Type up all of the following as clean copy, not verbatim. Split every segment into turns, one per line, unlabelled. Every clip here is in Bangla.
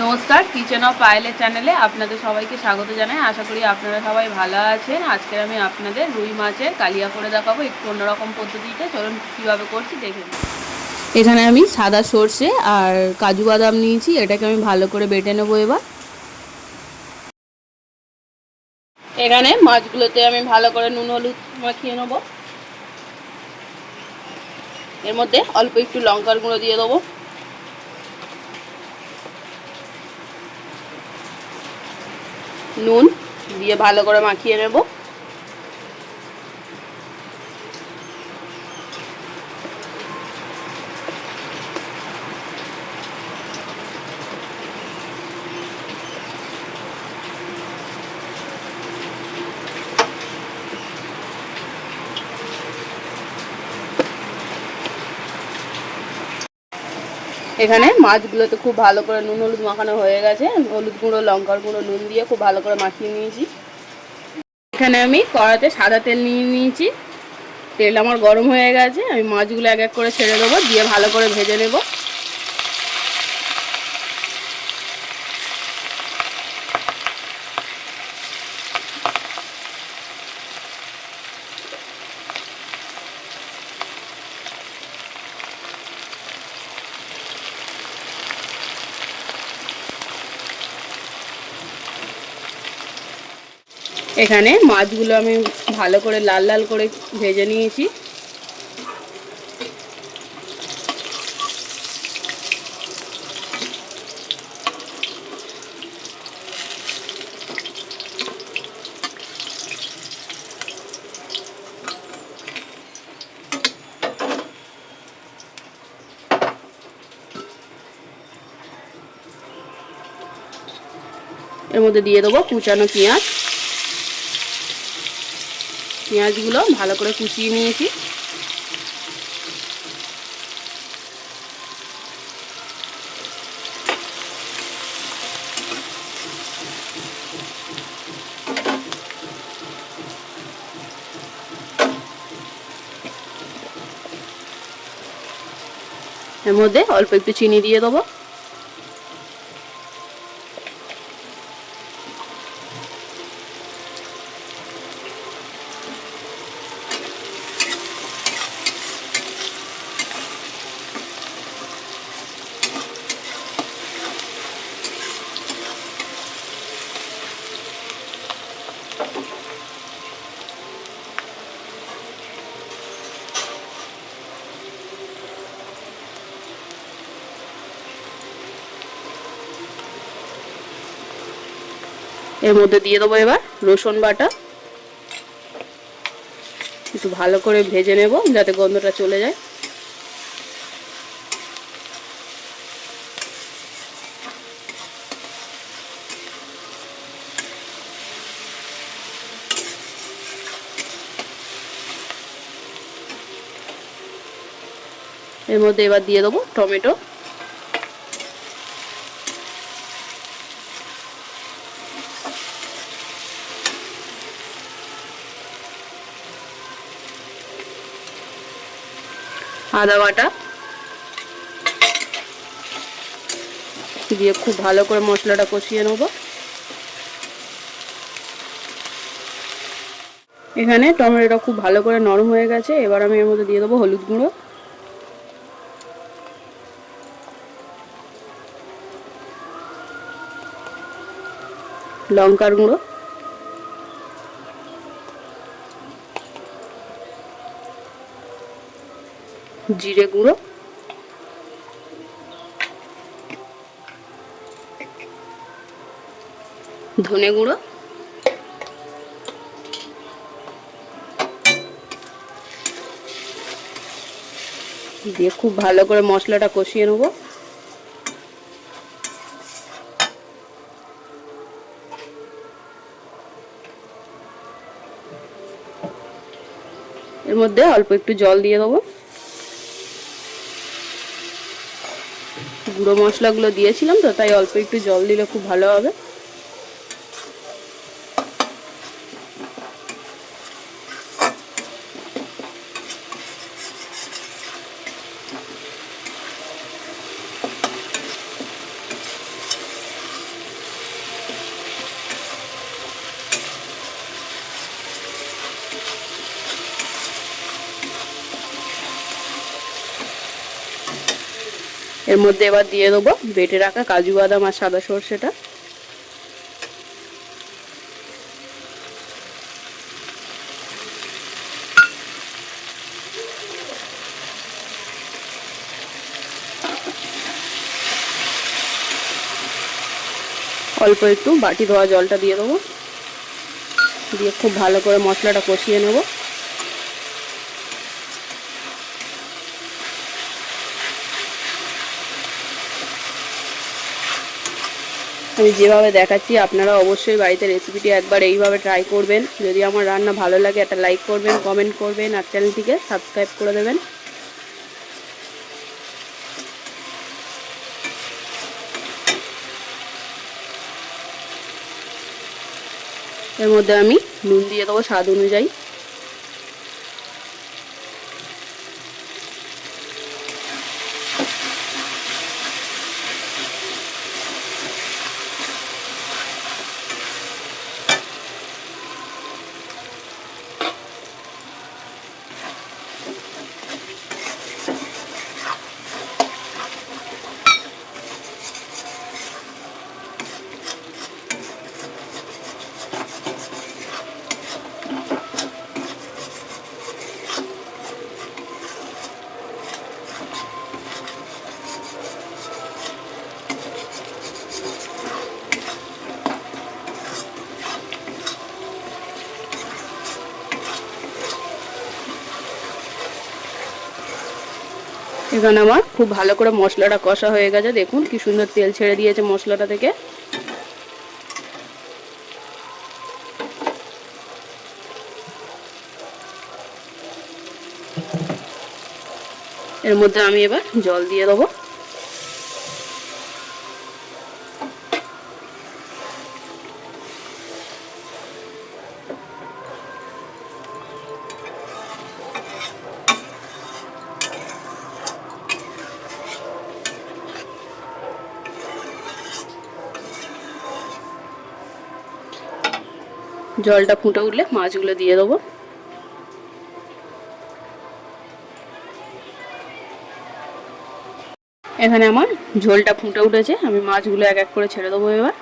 নমস্কার, কিচেন অফ পায়েলের চ্যানেলে আপনাদের সবাইকে স্বাগত জানাই। আশা করি আপনারা সবাই ভালো আছেন। আজকে আমি আপনাদের রুই মাছের কালিয়া করে দেখাবো একটু অন্যরকম পদ্ধতিতে। চলুন কীভাবে করছি দেখে নিন। এখানে আমি সাদা সর্ষে আর কাজু বাদাম নিয়েছি, এটাকে আমি ভালো করে বেটে নেবো। এবার এখানে মাছগুলোতে আমি ভালো করে নুন হলুদ মাখিয়ে নেবো। এর মধ্যে অল্প একটু লঙ্কার গুঁড়ো দিয়ে দেবো, নুন দিয়ে ভালো করে মাখিয়ে নেব। এখানে মাছগুলোতে খুব ভালো করে নুন হলুদ মাখানো হয়ে গেছে। হলুদ গুঁড়ো, লঙ্কার গুঁড়ো, নুন দিয়ে খুব ভালো করে মাখিয়ে নিয়েছি। এখানে আমি কড়াতে সাদা তেল নিয়ে নিয়েছি। তেল আমার গরম হয়ে গেছে। আমি মাছগুলো এক এক করে ছেড়ে দেবো, দিয়ে ভালো করে ভেজে নেব। এখানে মাছগুলো আমি ভালো করে লাল লাল করে ভেজে নিয়েছি। এর মধ্যে দিয়ে দেবো কুচানো পেঁয়াজ। পেঁয়াজগুলো ভালো করে কুচিয়ে নিয়েছি। এর মধ্যে অল্প একটু চিনি দিয়ে দেবো। এর মধ্যে দিয়ে দেবো এবার রসুন বাটা। একটু ভালো করে ভেজে নেব যাতে গন্ধটা চলে যায়। এর মধ্যে এবার দিয়ে দেবো টমেটো। আদা বাটা দিয়ে খুব ভালো করে মশলাটা কষিয়ে নেব। এখানে টমেটোটা খুব ভালো করে নরম হয়ে গেছে। এবার আমি এর মধ্যে দিয়ে দেবো হলুদ গুঁড়ো, লঙ্কার গুঁড়ো, জিরে গুঁড়ো, ধনে গুঁড়ো, দিয়ে খুব ভালো করে মশলাটা কষিয়ে নেব। এর মধ্যে অল্প একটু জল দিয়ে দেবো। গুঁড়ো মশলাগুলো দিয়েছিলাম তো, তাই অল্প একটু জল দিলে খুব ভালো হবে। এর মধ্যে এবার দিয়ে দেবো বেটে রাখা কাজু বাদাম আর সাদা সর্ষেটা। অল্প একটু বাটি ধোয়া জলটা দিয়ে দেবো, দিয়ে খুব ভালো করে মশলাটা কষিয়ে নেব। আমি যেভাবে দেখাচ্ছি আপনারা অবশ্যই বাড়িতে রেসিপিটি একবার এইভাবে ট্রাই করবেন। যদি আমার রান্না ভালো লাগে একটা লাইক করবেন, কমেন্ট করবেন আর চ্যানেলটিকে সাবস্ক্রাইব করে দেবেন। এর মধ্যে আমি নুন দিয়ে দেবো স্বাদ অনুযায়ী। এখানে আমার খুব ভালো করে মশলাটা কষা হয়ে গেছে, দেখুন কি সুন্দর তেল ছেড়ে দিয়েছে মশলাটা থেকে। এর মধ্যে আমি এবার জল দিয়ে দেবো। জলটা ফুটে উঠলে মাছগুলো দিয়ে দেবো। এখানে আমার ঝোলটা ফুটে উঠেছে, আমি মাছগুলো এক এক করে ছেড়ে দেবো এবার।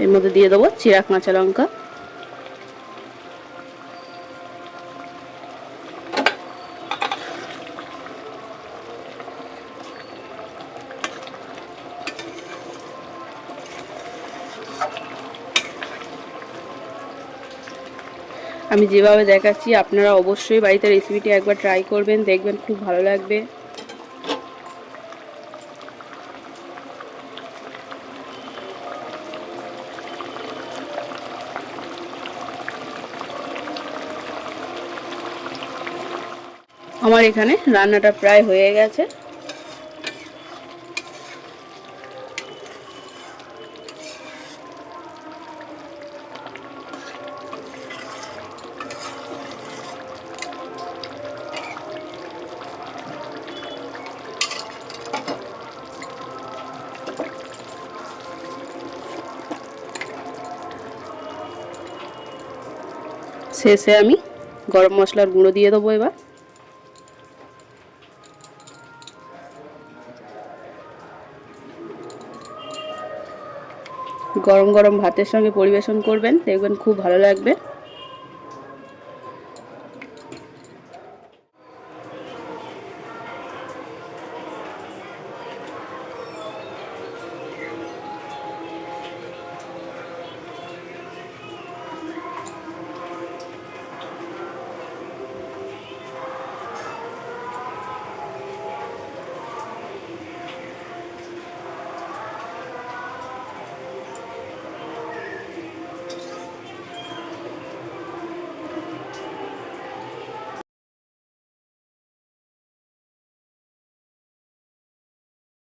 এর মধ্যে দিয়ে দেবো চিরা কাঁচা লঙ্কা। আমি যেভাবে দেখাচ্ছি আপনারা অবশ্যই বাড়িতে রেসিপিটি একবার ট্রাই করবেন, দেখবেন খুব ভালো লাগবে। আমার এখানে রান্নাটা প্রায় হয়ে গেছে। শেষে আমি গরম মশলার গুঁড়ো দিয়ে দেবো এবার। গরম গরম ভাতের সঙ্গে পরিবেশন করবেন, দেখবেন খুব ভালো লাগবে।